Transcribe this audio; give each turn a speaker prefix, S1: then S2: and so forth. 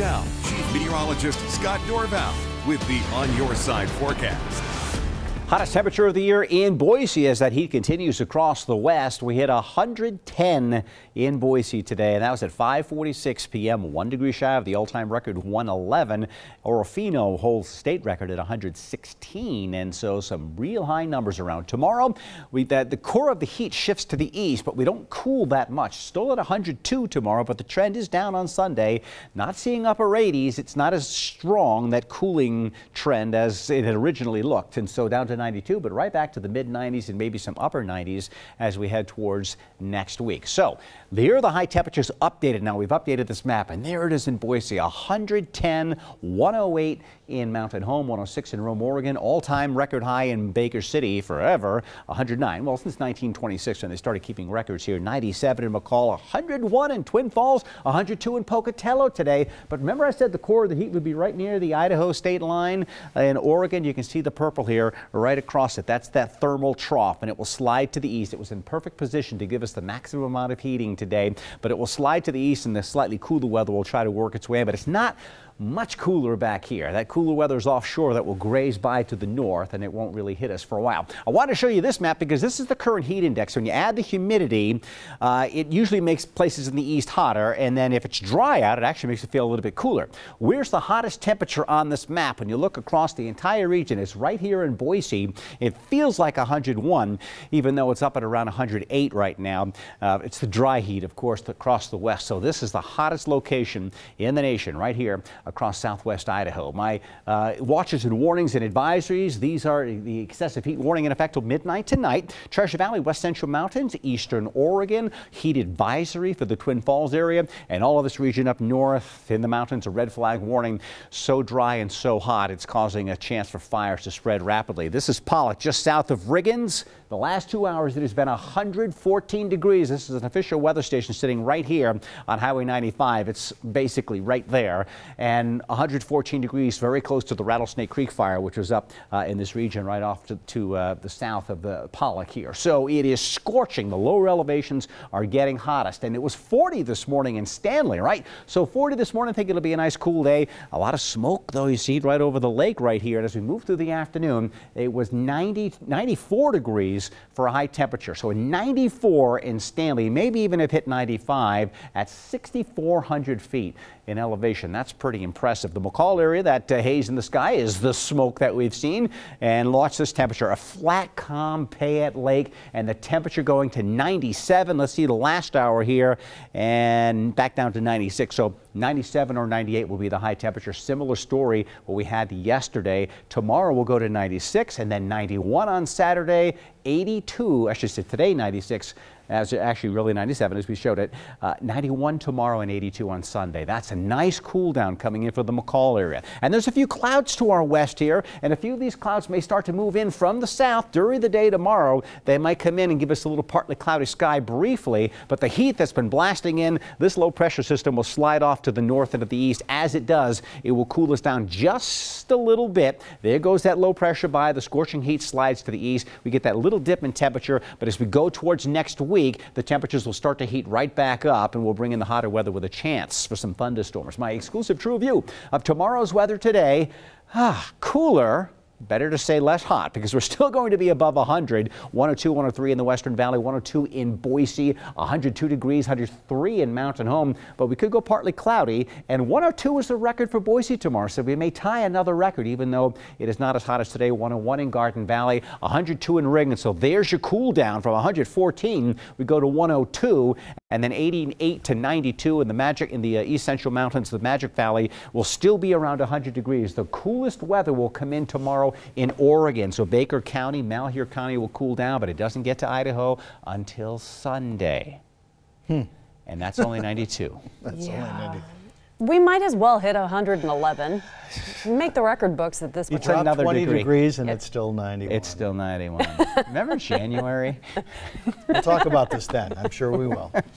S1: Now, Chief Meteorologist Scott Dorval with the On Your Side forecast.
S2: Hottest temperature of the year in Boise as that heat continues across the west. We hit 110 in Boise today, and that was at 5:46 p.m. 1 degree shy of the all-time record 111. Orofino holds state record at 116, and so some real high numbers around. Tomorrow, the core of the heat shifts to the east, but we don't cool that much. Still at 102 tomorrow, but the trend is down on Sunday. Not seeing upper 80s. It's not as strong, that cooling trend, as it had originally looked, and so down to 92, but right back to the mid-90s and maybe some upper 90s as we head towards next week. So there are the high temperatures updated now. We've updated this map, and there it is in Boise. 110, 108 in Mountain Home, 106 in Rome, Oregon. All-time record high in Baker City forever, 109. Well, since 1926 when they started keeping records here. 97 in McCall, 101 in Twin Falls, 102 in Pocatello today. But remember I said the core of the heat would be right near the Idaho state line in Oregon. You can see the purple here right across it. That's that thermal trough, and it will slide to the east. It was in perfect position to give us the maximum amount of heating today, but it will slide to the east, and the slightly cooler weather will try to work its way in, but it's not much cooler back here. That cooler weather is offshore that will graze by to the north, and it won't really hit us for a while. I want to show you this map because this is the current heat index. When you add the humidity, it usually makes places in the east hotter, and then if it's dry out, it actually makes it feel a little bit cooler. Where's the hottest temperature on this map? When you look across the entire region, it's right here in Boise. It feels like 101, even though it's up at around 108 right now. It's the dry heat, of course, across the west. So this is the hottest location in the nation, right here across southwest Idaho. My watches and warnings and advisories, these are the excessive heat warning in effect till midnight tonight. Treasure Valley, West Central Mountains, eastern Oregon, heat advisory for the Twin Falls area, and all of this region up north in the mountains, a red flag warning. So dry and so hot, it's causing a chance for fires to spread rapidly. This is Pollock, just south of Riggins. The last 2 hours, it has been 114 degrees. This is an official weather station sitting right here on Highway 95. It's basically right there. And 114 degrees, very close to the Rattlesnake Creek fire, which was up in this region right off to the south of the Pollock here. So it is scorching. The lower elevations are getting hottest. And it was 40 this morning in Stanley, right? So 40 this morning, I think it'll be a nice cool day. A lot of smoke, though, you see it right over the lake right here. And as we move through the afternoon, it was 94 degrees for a high temperature. So a 94 in Stanley, maybe even have hit 95 at 6,400 feet in elevation. That's pretty impressive. The McCall area, that haze in the sky is the smoke that we've seen, and watch this temperature. A flat, calm Payette Lake, and the temperature going to 97. Let's see the last hour here, and back down to 96. So 97 or 98 will be the high temperature. Similar story what we had yesterday. Tomorrow we'll go to 96, and then 91 on Saturday, 82, I should say today 96, as actually really 97 as we showed it, 91 tomorrow and 82 on Sunday. That's a nice cool down coming in for the McCall area. And there's a few clouds to our west here, and a few of these clouds may start to move in from the south during the day tomorrow. They might come in and give us a little partly cloudy sky briefly, but the heat that's been blasting in, this low pressure system will slide off to the north and to the east. As it does, it will cool us down just a little bit. There goes that low pressure by. The scorching heat slides to the east. We get that little dip in temperature, but as we go towards next week, the temperatures will start to heat right back up, and we'll bring in the hotter weather with a chance for some thunderstorms. My exclusive true view of tomorrow's weather today. Cooler. Better to say less hot, because we're still going to be above 100. 102, 103 in the Western Valley, 102 in Boise, 102 degrees, 103 in Mountain Home. But we could go partly cloudy, and 102 is the record for Boise tomorrow. So we may tie another record, even though it is not as hot as today. 101 in Garden Valley, 102 in Ring. And so there's your cool down. From 114, we go to 102, and then 88 to 92 in the East Central Mountains. The Magic Valley will still be around 100 degrees. The coolest weather will come in tomorrow in Oregon. So Baker County, Malheur County will cool down, but it doesn't get to Idaho until Sunday. And that's only 92.
S3: That's
S4: Yeah.
S3: only 92.
S4: We might as well hit 111. Make the record books at this
S3: You
S4: point.
S3: drop
S2: another
S3: 20
S2: degree.
S3: degrees and it's still 91.
S2: It's still 91. Remember January?
S3: We'll talk about this then. I'm sure we will.